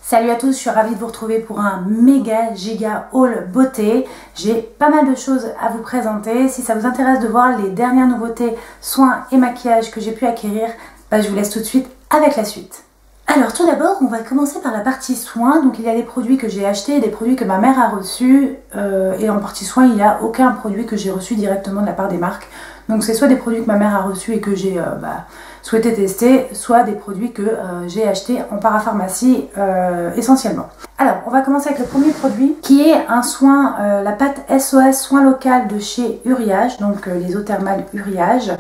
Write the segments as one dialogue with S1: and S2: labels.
S1: Salut à tous, je suis ravie de vous retrouver pour un méga giga haul beauté. J'ai pas mal de choses à vous présenter. Si ça vous intéresse de voir les dernières nouveautés, soins et maquillage que j'ai pu acquérir, je vous laisse tout de suite avec la suite. Alors tout d'abord, on va commencer par la partie soins. Donc il y a des produits que j'ai achetés et des produits que ma mère a reçus. Et en partie soins, il n'y a aucun produit que j'ai reçu directement de la part des marques. Donc c'est soit des produits que ma mère a reçus et que j'ai souhaité tester, soit des produits que j'ai achetés en parapharmacie essentiellement. Alors on va commencer avec le premier produit qui est un soin, la pâte SOS soin local de chez Uriage, donc les eaux thermales Uriage.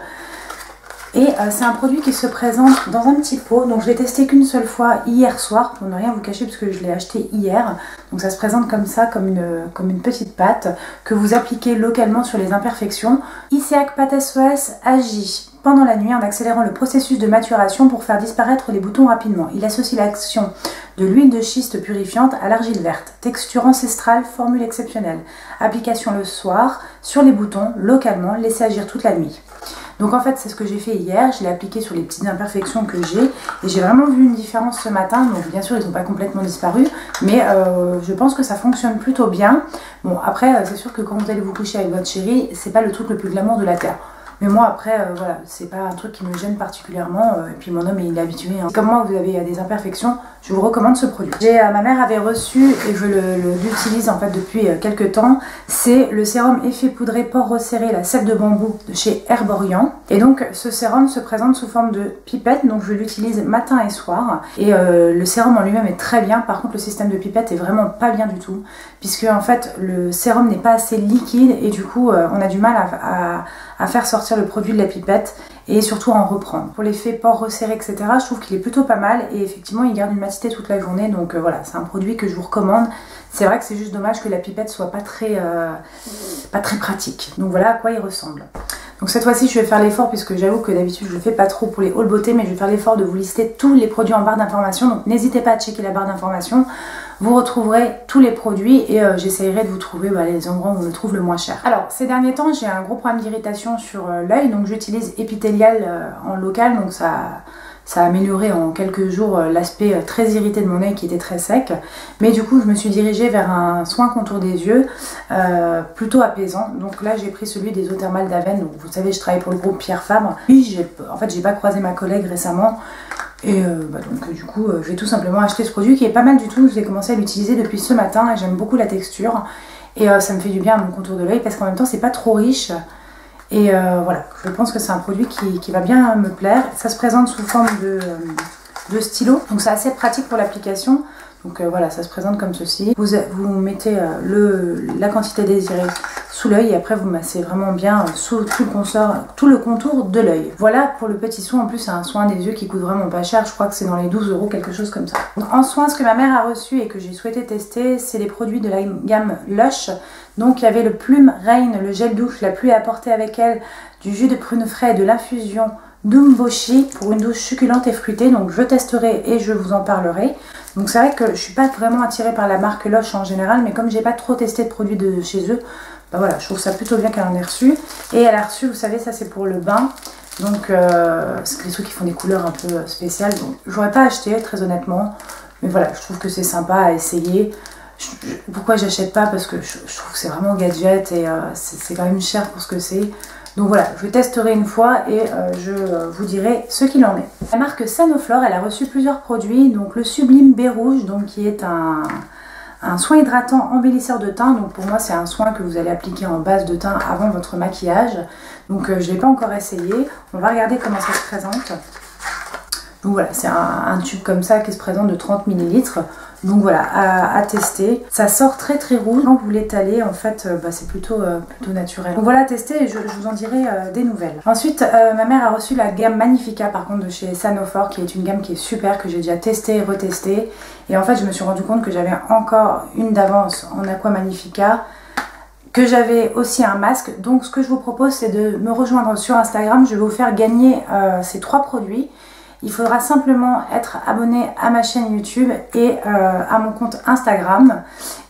S1: Et c'est un produit qui se présente dans un petit pot, donc je l'ai testé qu'une seule fois hier soir, pour ne rien vous cacher parce que je l'ai acheté hier. Donc ça se présente comme ça, comme une petite pâte que vous appliquez localement sur les imperfections. ICEAC pâte SOS agit pendant la nuit en accélérant le processus de maturation pour faire disparaître les boutons rapidement. Il associe l'action de l'huile de schiste purifiante à l'argile verte. Texture ancestrale, formule exceptionnelle. Application le soir sur les boutons localement, laissez agir toute la nuit. Donc en fait c'est ce que j'ai fait hier, je l'ai appliqué sur les petites imperfections que j'ai et j'ai vraiment vu une différence ce matin. Donc bien sûr ils n'ont pas complètement disparu, mais je pense que ça fonctionne plutôt bien. Bon après c'est sûr que quand vous allez vous coucher avec votre chéri, c'est pas le truc le plus glamour de la terre. Mais moi après, voilà, c'est pas un truc qui me gêne particulièrement. Et puis mon homme il est habitué. Hein. Comme moi vous avez des imperfections, je vous recommande ce produit. Ma mère avait reçu et je l'utilise en fait depuis quelques temps. C'est le sérum effet poudré pores resserré, la sève de bambou de chez Herborian. Et donc ce sérum se présente sous forme de pipette. Donc je l'utilise matin et soir. Et le sérum en lui-même est très bien. Par contre le système de pipette est vraiment pas bien du tout. Puisque en fait le sérum n'est pas assez liquide. Et du coup on a du mal à faire sortir le produit de la pipette et surtout à en reprendre. Pour l'effet pores resserrés etc, je trouve qu'il est plutôt pas mal et effectivement il garde une matité toute la journée, donc voilà, c'est un produit que je vous recommande. C'est vrai que c'est juste dommage que la pipette soit pas très pratique, donc voilà à quoi il ressemble. Donc cette fois-ci je vais faire l'effort, puisque j'avoue que d'habitude je le fais pas trop pour les hauls beauté, mais je vais faire l'effort de vous lister tous les produits en barre d'information, donc n'hésitez pas à checker la barre d'information. Vous retrouverez tous les produits et j'essayerai de vous trouver les endroits où on le trouve le moins cher. Alors ces derniers temps j'ai un gros problème d'irritation sur l'œil, donc j'utilise Epithélial en local, donc ça a amélioré en quelques jours l'aspect très irrité de mon œil qui était très sec. Mais du coup je me suis dirigée vers un soin contour des yeux plutôt apaisant. Donc là j'ai pris celui des eaux thermales d'Aven. Donc vous savez je travaille pour le groupe Pierre Fabre. Puis en fait j'ai pas croisé ma collègue récemment. Et donc du coup je vais tout simplement acheter ce produit qui est pas mal du tout. Je l'ai commencé à l'utiliser depuis ce matin et j'aime beaucoup la texture. Et ça me fait du bien à mon contour de l'œil parce qu'en même temps c'est pas trop riche. Et voilà, je pense que c'est un produit qui va bien me plaire. Ça se présente sous forme de stylo, donc c'est assez pratique pour l'application. Donc voilà, ça se présente comme ceci. Vous mettez la quantité désirée sous l'œil et après vous massez vraiment bien sous tout le contour de l'œil. Voilà pour le petit soin. En plus c'est un soin des yeux qui coûte vraiment pas cher, je crois que c'est dans les 12 €, quelque chose comme ça. Donc, en soin, ce que ma mère a reçu et que j'ai souhaité tester, c'est les produits de la gamme Lush. Donc il y avait le Plume Rain, le gel douche, la pluie apportée avec elle, du jus de prune frais et de l'infusion d'Umboshi pour une douche succulente et fruitée. Donc je testerai et je vous en parlerai. Donc c'est vrai que je suis pas vraiment attirée par la marque Lush en général, mais comme j'ai pas trop testé de produits de chez eux, voilà, je trouve ça plutôt bien qu'elle en ait reçu. Et elle a reçu, vous savez, ça c'est pour le bain. Donc c'est les trucs qui font des couleurs un peu spéciales. Donc j'aurais pas acheté très honnêtement, mais voilà, je trouve que c'est sympa à essayer. Pourquoi j'achète pas? Parce que je trouve que c'est vraiment gadget et c'est quand même cher pour ce que c'est. Donc voilà, je testerai une fois et je vous dirai ce qu'il en est. La marque Sanoflore, elle a reçu plusieurs produits. Donc le Sublime Baie Rouge, donc qui est un soin hydratant embellisseur de teint. Donc pour moi c'est un soin que vous allez appliquer en base de teint avant votre maquillage. Donc je ne l'ai pas encore essayé. On va regarder comment ça se présente. Donc voilà, c'est un tube comme ça qui se présente de 30 ml. Donc voilà, à tester. Ça sort très très rouge. Quand vous l'étalez, en fait, c'est plutôt naturel. Donc voilà, à tester et je vous en dirai des nouvelles. Ensuite, ma mère a reçu la gamme Magnifica par contre de chez Sanoflore, qui est une gamme qui est super, que j'ai déjà testée et retestée. Et en fait, je me suis rendu compte que j'avais encore une d'avance en Aqua Magnifica, que j'avais aussi un masque. Donc ce que je vous propose, c'est de me rejoindre sur Instagram. Je vais vous faire gagner ces 3 produits. Il faudra simplement être abonné à ma chaîne YouTube et à mon compte Instagram.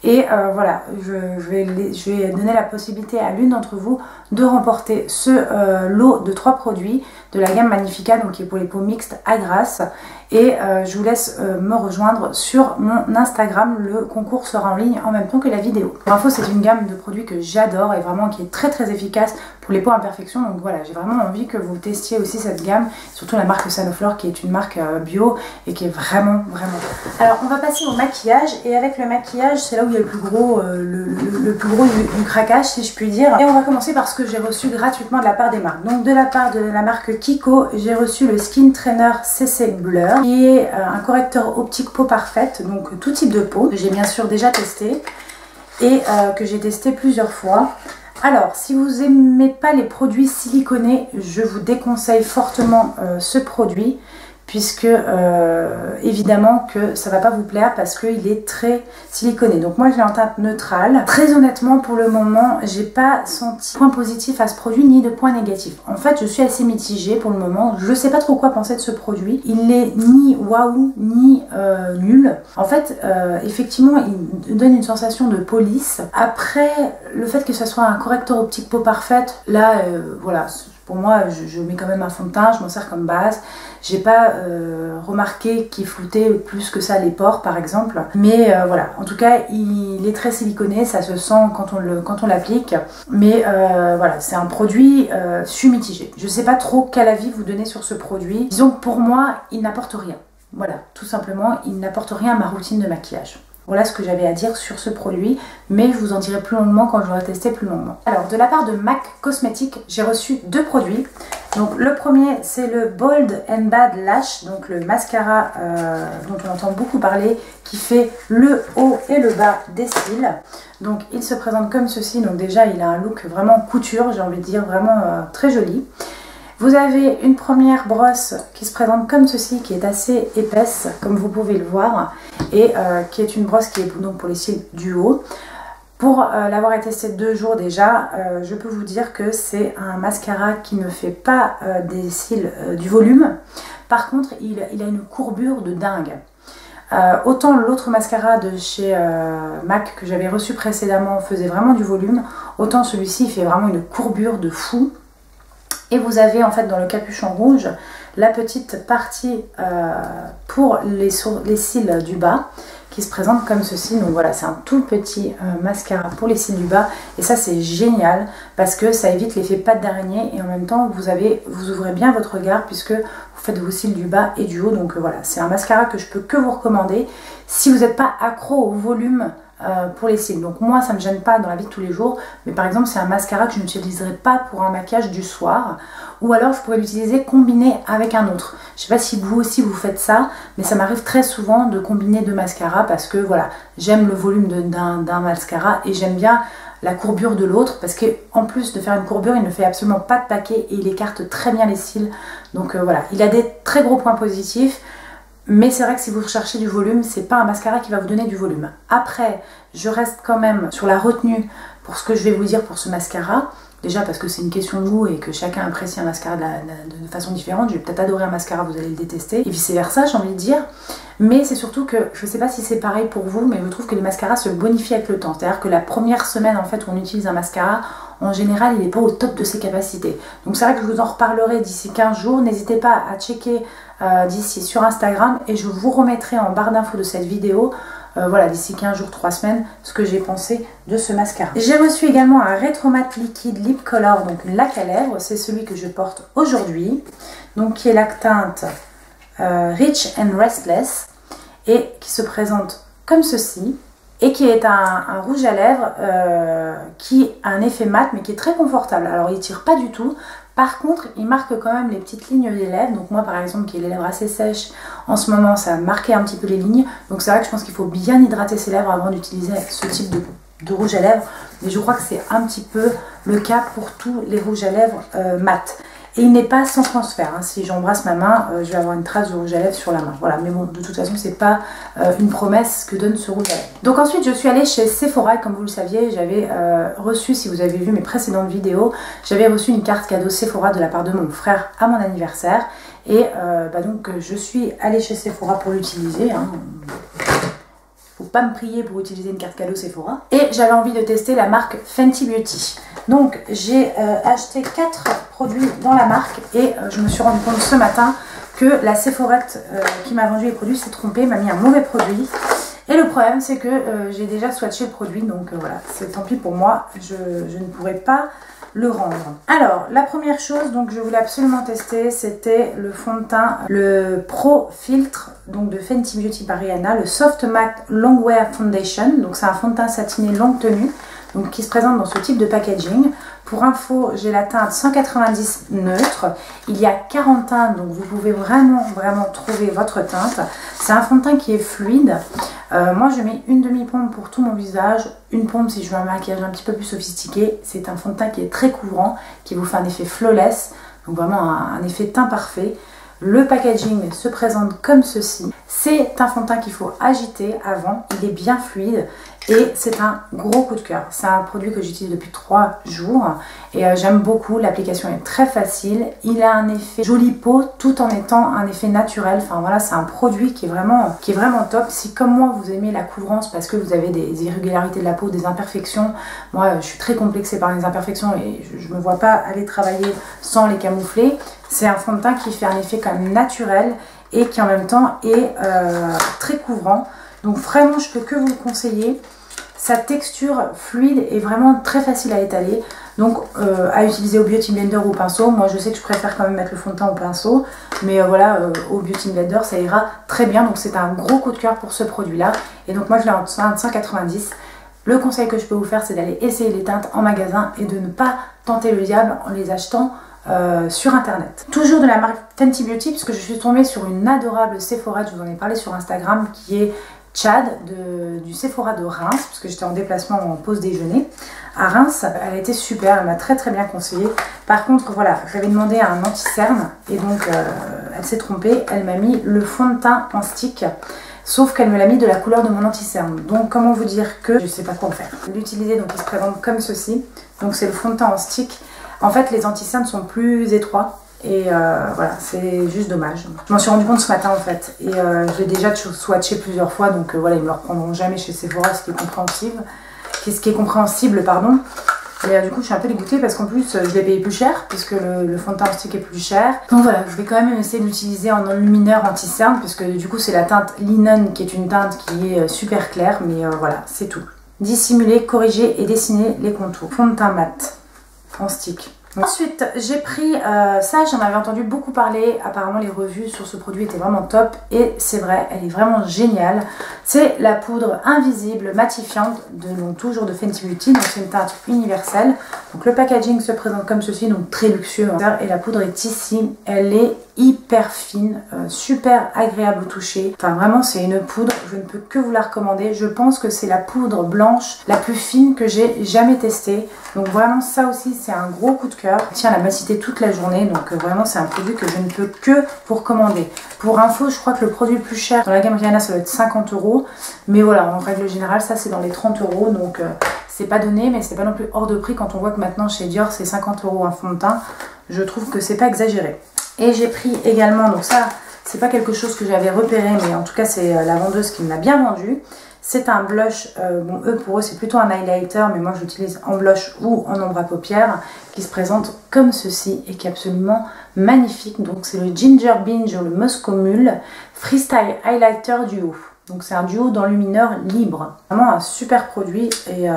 S1: Et voilà, je vais donner la possibilité à l'une d'entre vous de remporter ce lot de 3 produits de la gamme Magnifica, donc qui est pour les peaux mixtes à grasse. et je vous laisse me rejoindre sur mon Instagram. Le concours sera en ligne en même temps que la vidéo. Pour info, c'est une gamme de produits que j'adore et vraiment qui est très efficace pour les peaux imperfections. Donc voilà, j'ai vraiment envie que vous testiez aussi cette gamme, surtout la marque Sanoflore qui est une marque bio et qui est vraiment bien. Alors on va passer au maquillage, et avec le maquillage c'est là où il y a le plus gros, du craquage si je puis dire. Et on va commencer par ce que j'ai reçu gratuitement de la part des marques. Donc de la part de la marque Kiko, j'ai reçu le Skin Trainer CC Blur, qui est un correcteur optique peau parfaite, donc tout type de peau, que j'ai bien sûr déjà testé et que j'ai testé plusieurs fois. Alors, si vous n'aimez pas les produits siliconés, je vous déconseille fortement ce produit, puisque évidemment que ça va pas vous plaire parce qu'il est très siliconé. Donc moi je l'ai en teinte neutrale. Très honnêtement, pour le moment, j'ai pas senti de point positif à ce produit ni de point négatif. En fait, je suis assez mitigée pour le moment. Je sais pas trop quoi penser de ce produit. Il n'est ni waouh ni nul. En fait, effectivement, il donne une sensation de police. Après, le fait que ce soit un correcteur optique peau parfaite, là, voilà. Pour moi, je mets quand même un fond de teint, je m'en sers comme base. J'ai pas remarqué qu'il floutait plus que ça les pores par exemple. Mais voilà, en tout cas, il est très siliconé, ça se sent quand on l'applique. Mais voilà, c'est un produit, je suis mitigée. Je sais pas trop quel avis vous donner sur ce produit. Disons que pour moi, il n'apporte rien. Voilà, tout simplement, il n'apporte rien à ma routine de maquillage. Voilà ce que j'avais à dire sur ce produit, mais je vous en dirai plus longuement quand je l'aurai testé plus longuement. Alors, de la part de MAC Cosmetics, j'ai reçu deux produits. Donc, le premier, c'est le Bold and Bad Lash, donc le mascara dont on entend beaucoup parler, qui fait le haut et le bas des cils. Donc, il se présente comme ceci. Donc, déjà, il a un look vraiment couture, j'ai envie de dire, vraiment très joli. Vous avez une première brosse qui se présente comme ceci, qui est assez épaisse, comme vous pouvez le voir, et qui est une brosse qui est donc pour les cils du haut. Pour l'avoir testé 2 jours déjà, je peux vous dire que c'est un mascara qui ne fait pas des cils du volume. Par contre, il a une courbure de dingue. Autant l'autre mascara de chez MAC que j'avais reçu précédemment faisait vraiment du volume, autant celui-ci il fait vraiment une courbure de fou. Et vous avez en fait dans le capuchon rouge la petite partie pour les cils du bas qui se présente comme ceci. Donc voilà, c'est un tout petit mascara pour les cils du bas, et ça c'est génial parce que ça évite l'effet pâte d'araignée et en même temps vous ouvrez bien votre regard puisque vous faites vos cils du bas et du haut. Donc voilà, c'est un mascara que je peux que vous recommander si vous n'êtes pas accro au volume pour les cils. Donc moi ça me gêne pas dans la vie de tous les jours, mais par exemple c'est un mascara que je n'utiliserai pas pour un maquillage du soir, ou alors je pourrais l'utiliser combiné avec un autre. Je sais pas si vous aussi vous faites ça, mais ça m'arrive très souvent de combiner 2 mascaras parce que voilà, j'aime le volume d'un mascara et j'aime bien la courbure de l'autre, parce que en plus de faire une courbure, il ne fait absolument pas de paquet et il écarte très bien les cils. Donc voilà, il a des très gros points positifs. Mais c'est vrai que si vous recherchez du volume, c'est pas un mascara qui va vous donner du volume. Après, je reste quand même sur la retenue pour ce que je vais vous dire pour ce mascara. Déjà parce que c'est une question de goût et que chacun apprécie un mascara de façon différente. Je vais peut-être adorer un mascara, vous allez le détester. Et vice versa, j'ai envie de dire. Mais c'est surtout que, je sais pas si c'est pareil pour vous, mais je trouve que les mascaras se bonifient avec le temps. C'est-à-dire que la première semaine en fait où on utilise un mascara, en général il n'est pas au top de ses capacités. Donc c'est vrai que je vous en reparlerai d'ici 15 jours. N'hésitez pas à checker d'ici sur Instagram et je vous remettrai en barre d'infos de cette vidéo voilà, d'ici 15 jours, 3 semaines, ce que j'ai pensé de ce mascara. J'ai reçu également un Retromat Liquid Lip Color, donc une lac à lèvres, c'est celui que je porte aujourd'hui, donc qui est la teinte Rich and Restless et qui se présente comme ceci, et qui est un rouge à lèvres qui a un effet mat mais qui est très confortable. Alors il tire pas du tout. Par contre, il marque quand même les petites lignes des lèvres. Donc moi par exemple qui ai les lèvres assez sèches, en ce moment ça a marqué un petit peu les lignes. Donc c'est vrai que je pense qu'il faut bien hydrater ses lèvres avant d'utiliser ce type de rouge à lèvres. Mais je crois que c'est un petit peu le cas pour tous les rouges à lèvres mat. Et il n'est pas sans transfert. Hein. Si j'embrasse ma main, je vais avoir une trace de rouge à lèvres sur la main. Voilà, mais bon, de toute façon, c'est pas une promesse que donne ce rouge à lèvres. Donc ensuite, je suis allée chez Sephora. Comme vous le saviez, j'avais reçu, si vous avez vu mes précédentes vidéos, j'avais reçu une carte cadeau Sephora de la part de mon frère à mon anniversaire. Et donc, je suis allée chez Sephora pour l'utiliser. Hein. Faut pas me prier pour utiliser une carte cadeau Sephora. Et j'avais envie de tester la marque Fenty Beauty. Donc j'ai acheté 4 produits dans la marque et je me suis rendu compte ce matin que la Sephorette qui m'a vendu les produits s'est trompée, m'a mis un mauvais produit. Et le problème c'est que j'ai déjà swatché le produit, donc voilà, c'est tant pis pour moi, je ne pourrai pas le rendre. Alors la première chose donc je voulais absolument tester, c'était le fond de teint, le Pro Filtre donc de Fenty Beauty par Rihanna, le Soft Matte Longwear Foundation. Donc c'est un fond de teint satiné longue tenue, donc qui se présente dans ce type de packaging. Pour info, j'ai la teinte 190 neutre. Il y a 40 teintes, donc vous pouvez vraiment trouver votre teinte. C'est un fond de teint qui est fluide. Moi, je mets une demi-pompe pour tout mon visage. Une pompe si je veux un maquillage un petit peu plus sophistiqué. C'est un fond de teint qui est très couvrant, qui vous fait un effet flawless. Donc vraiment un effet teint parfait. Le packaging se présente comme ceci. C'est un fond de teint qu'il faut agiter avant. Il est bien fluide. Et c'est un gros coup de cœur. C'est un produit que j'utilise depuis 3 jours et j'aime beaucoup. L'application est très facile. Il a un effet jolie peau tout en étant un effet naturel. Enfin voilà, c'est un produit qui est vraiment top. Si comme moi vous aimez la couvrance parce que vous avez des irrégularités de la peau, des imperfections, moi je suis très complexée par les imperfections et je ne me vois pas aller travailler sans les camoufler. C'est un fond de teint qui fait un effet quand même naturel et qui en même temps est très couvrant. Donc vraiment je peux que vous le conseiller. Sa texture fluide est vraiment très facile à étaler, donc à utiliser au Beauty Blender ou au pinceau. Moi je sais que je préfère quand même mettre le fond de teint au pinceau, mais voilà, au Beauty Blender ça ira très bien. Donc c'est un gros coup de cœur pour ce produit là, et donc moi je l'ai en 190. Le conseil que je peux vous faire, c'est d'aller essayer les teintes en magasin et de ne pas tenter le diable en les achetant sur internet. Toujours de la marque Fenty Beauty, puisque je suis tombée sur une adorable Sephora, je vous en ai parlé sur Instagram, qui est Chad du Sephora de Reims, parce que j'étais en déplacement en pause déjeuner à Reims. Elle a été super, elle m'a très bien conseillé. Par contre voilà, j'avais demandé un anti-cerne et donc elle s'est trompée, elle m'a mis le fond de teint en stick, sauf qu'elle me l'a mis de la couleur de mon anti-cerne. Donc comment vous dire que je sais pas quoi en faire. L'utiliser, donc il se présente comme ceci, donc c'est le fond de teint en stick. En fait les anti-cernes sont plus étroits. Et voilà, c'est juste dommage. Je m'en suis rendu compte ce matin en fait. Et je l'ai déjà swatché plusieurs fois. Donc voilà, ils ne me reprendront jamais chez Sephora, ce qui est compréhensible. Pardon. Et du coup, je suis un peu dégoûtée parce qu'en plus, je l'ai payé plus cher. Puisque le fond de teint en stick est plus cher. Donc voilà, je vais quand même essayer de l'utiliser en enlumineur anti-cerne. Puisque du coup, c'est la teinte Linen qui est une teinte qui est super claire. Mais voilà, c'est tout. Dissimuler, corriger et dessiner les contours. Fond de teint mat en stick. Ensuite, j'ai pris ça, j'en avais entendu beaucoup parler, apparemment les revues sur ce produit étaient vraiment top et c'est vrai, elle est vraiment géniale. C'est la poudre invisible matifiante, donc toujours de Fenty Beauty, donc c'est une teinte universelle. Donc le packaging se présente comme ceci, donc très luxueux, hein. Et la poudre est ici, elle est hyper fine, super agréable au toucher. Enfin vraiment c'est une poudre, je ne peux que vous la recommander. Je pense que c'est la poudre blanche la plus fine que j'ai jamais testée. Donc vraiment ça aussi c'est un gros coup de cœur. Elle tient la massité toute la journée, donc vraiment c'est un produit que je ne peux que vous recommander. Pour info, je crois que le produit le plus cher dans la gamme Rihanna ça doit être 50 €. Mais voilà, en règle générale ça c'est dans les 30 €. Donc c'est pas donné, mais c'est pas non plus hors de prix quand on voit que maintenant chez Dior c'est 50 € un fond de teint. Je trouve que c'est pas exagéré. Et j'ai pris également, donc ça c'est pas quelque chose que j'avais repéré, mais en tout cas c'est la vendeuse qui me l'a bien vendu. C'est un blush, bon eux pour eux c'est plutôt un highlighter, mais moi je l'utilise en blush ou en ombre à paupières, qui se présente comme ceci et qui est absolument magnifique. Donc c'est le Ginger Binge ou le Moscow Mule Freestyle Highlighter Duo. Donc c'est un duo d'enlumineur libre. Vraiment un super produit et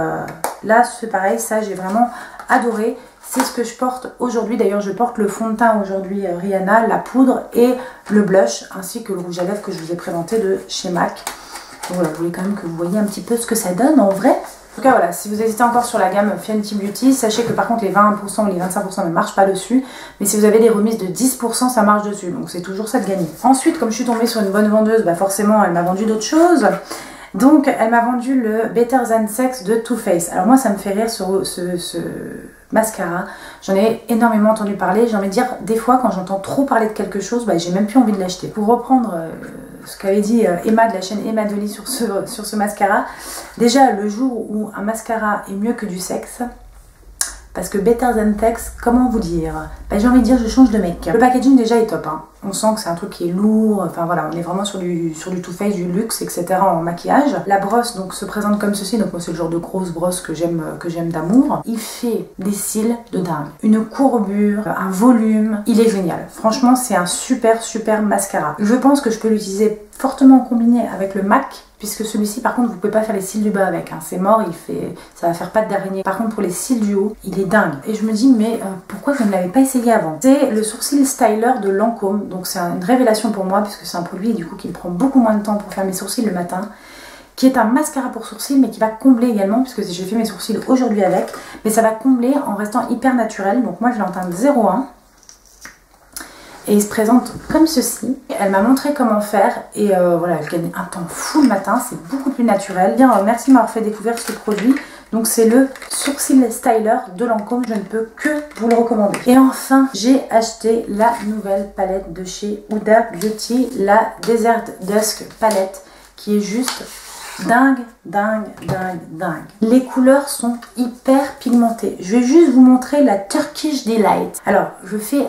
S1: là c'est pareil, ça j'ai vraiment adoré. C'est ce que je porte aujourd'hui. D'ailleurs, je porte le fond de teint aujourd'hui Rihanna, la poudre et le blush, ainsi que le rouge à lèvres que je vous ai présenté de chez MAC. Donc voilà, je voulais quand même que vous voyez un petit peu ce que ça donne en vrai. En tout cas, voilà, si vous hésitez encore sur la gamme Fenty Beauty, sachez que par contre les 20% ou les 25% ne marchent pas dessus. Mais si vous avez des remises de 10%, ça marche dessus. Donc c'est toujours ça de gagner. Ensuite, comme je suis tombée sur une bonne vendeuse, bah forcément elle m'a vendu d'autres choses. Donc elle m'a vendu le Better Than Sex de Too Faced. Alors moi ça me fait rire ce mascara. J'en ai énormément entendu parler. J'ai envie de dire, des fois quand j'entends trop parler de quelque chose, bah, j'ai même plus envie de l'acheter. Pour reprendre ce qu'avait dit Emma de la chaîne Emma Deli sur ce mascara, déjà le jour où un mascara est mieux que du sexe, parce que Better Than Text, comment vous dire, j'ai envie de dire je change de mec. Le packaging déjà est top, hein. On sent que c'est un truc qui est lourd, enfin voilà, on est vraiment sur du Too Faced, du luxe, etc. en maquillage. La brosse donc se présente comme ceci, donc moi c'est le genre de grosse brosse que j'aime d'amour. Il fait des cils de dingue, une courbure, un volume, il est génial. Franchement c'est un super mascara. Je pense que je peux l'utiliser fortement combiné avec le MAC, puisque celui-ci par contre vous pouvez pas faire les cils du bas avec, hein. C'est mort, ça va faire pâte d'araignée. Par contre pour les cils du haut, il est dingue. Et je me dis mais pourquoi je ne l'avais pas essayé avant? C'est le sourcil styler de Lancôme, donc c'est une révélation pour moi puisque c'est un produit du coup qui me prend beaucoup moins de temps pour faire mes sourcils le matin, qui est un mascara pour sourcils mais qui va combler également, puisque j'ai fait mes sourcils aujourd'hui avec, mais ça va combler en restant hyper naturel. Donc moi je l'ai en teinte 01. Et il se présente comme ceci. Elle m'a montré comment faire et voilà, elle gagne un temps fou le matin, c'est beaucoup plus naturel. Bien, merci de m'avoir fait découvrir ce produit. Donc c'est le Sourcil Styler de Lancôme, je ne peux que vous le recommander. Et enfin, j'ai acheté la nouvelle palette de chez Huda Beauty, la Desert Dusk palette, qui est juste dingue. Les couleurs sont hyper pigmentées. Je vais juste vous montrer la Turkish Delight. Alors, je fais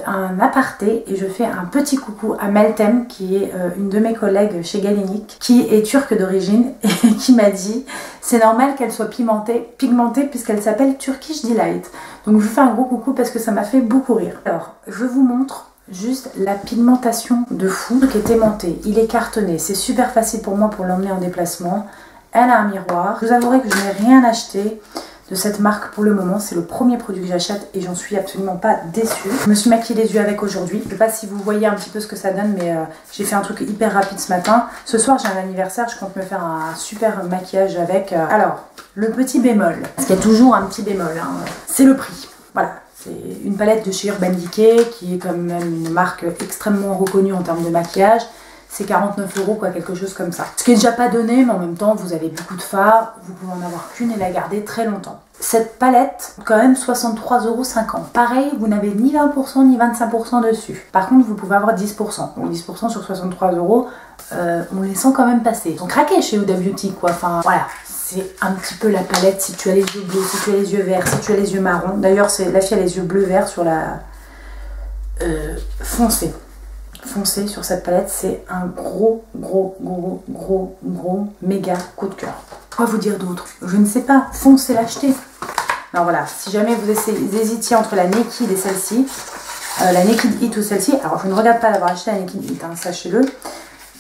S1: un aparté et je fais un petit coucou à Meltem, qui est une de mes collègues chez Galinic, qui est turque d'origine et qui m'a dit c'est normal qu'elle soit pigmentée puisqu'elle s'appelle Turkish Delight. Donc je vous fais un gros coucou parce que ça m'a fait beaucoup rire. Alors, je vous montre juste la pigmentation de fou qui est aimanté. Il est cartonné, c'est super facile pour moi pour l'emmener en déplacement. Elle a un miroir. Je vous avouerai que je n'ai rien acheté de cette marque pour le moment. C'est le premier produit que j'achète et j'en suis absolument pas déçue. Je me suis maquillée les yeux avec aujourd'hui. Je ne sais pas si vous voyez un petit peu ce que ça donne, mais j'ai fait un truc hyper rapide ce matin. Ce soir j'ai un anniversaire, je compte me faire un super maquillage avec. Alors, le petit bémol, parce qu'il y a toujours un petit bémol, hein, c'est le prix. Voilà. C'est une palette de chez Urban Decay qui est quand même une marque extrêmement reconnue en termes de maquillage. C'est 49 €, quoi, quelque chose comme ça. Ce qui est déjà pas donné, mais en même temps, vous avez beaucoup de fards, vous pouvez en avoir qu'une et la garder très longtemps. Cette palette, quand même 63,50 €. Pareil, vous n'avez ni 20% ni 25% dessus. Par contre, vous pouvez avoir 10%. Donc 10% sur 63 €, on les sent quand même passer. Ils sont craqués chez Huda Beauty, quoi. Enfin, voilà. C'est un petit peu la palette, si tu as les yeux bleus, si tu as les yeux verts, si tu as les yeux marrons. D'ailleurs, la fille a les yeux bleu-vert sur la foncé sur cette palette. C'est un gros méga coup de cœur. Quoi vous dire d'autre? Je ne sais pas, foncez l'acheter. Alors voilà, si jamais vous hésitiez entre la Naked et celle-ci, la Naked Heat ou celle-ci, alors je ne regarde pas d'avoir acheté la Naked Heat, hein, sachez-le,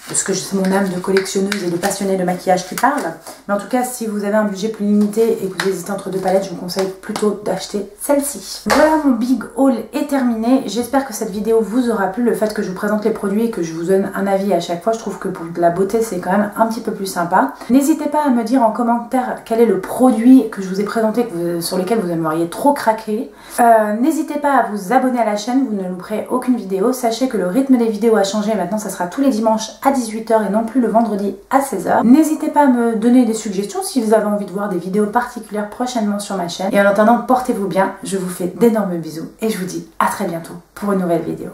S1: parce que c'est mon âme de collectionneuse et de passionnée de maquillage qui parle. Mais en tout cas, si vous avez un budget plus limité et que vous hésitez entre deux palettes, je vous conseille plutôt d'acheter celle-ci. Voilà, mon big haul est terminé. J'espère que cette vidéo vous aura plu. Le fait que je vous présente les produits et que je vous donne un avis à chaque fois, je trouve que pour de la beauté, c'est quand même un petit peu plus sympa. N'hésitez pas à me dire en commentaire quel est le produit que je vous ai présenté, sur lequel vous aimeriez trop craquer. N'hésitez pas à vous abonner à la chaîne, vous ne louperez aucune vidéo. Sachez que le rythme des vidéos a changé. Maintenant, ça sera tous les dimanches à 18 h et non plus le vendredi à 16 h. N'hésitez pas à me donner des suggestions si vous avez envie de voir des vidéos particulières prochainement sur ma chaîne. Et en attendant, portez-vous bien, je vous fais d'énormes bisous et je vous dis à très bientôt pour une nouvelle vidéo.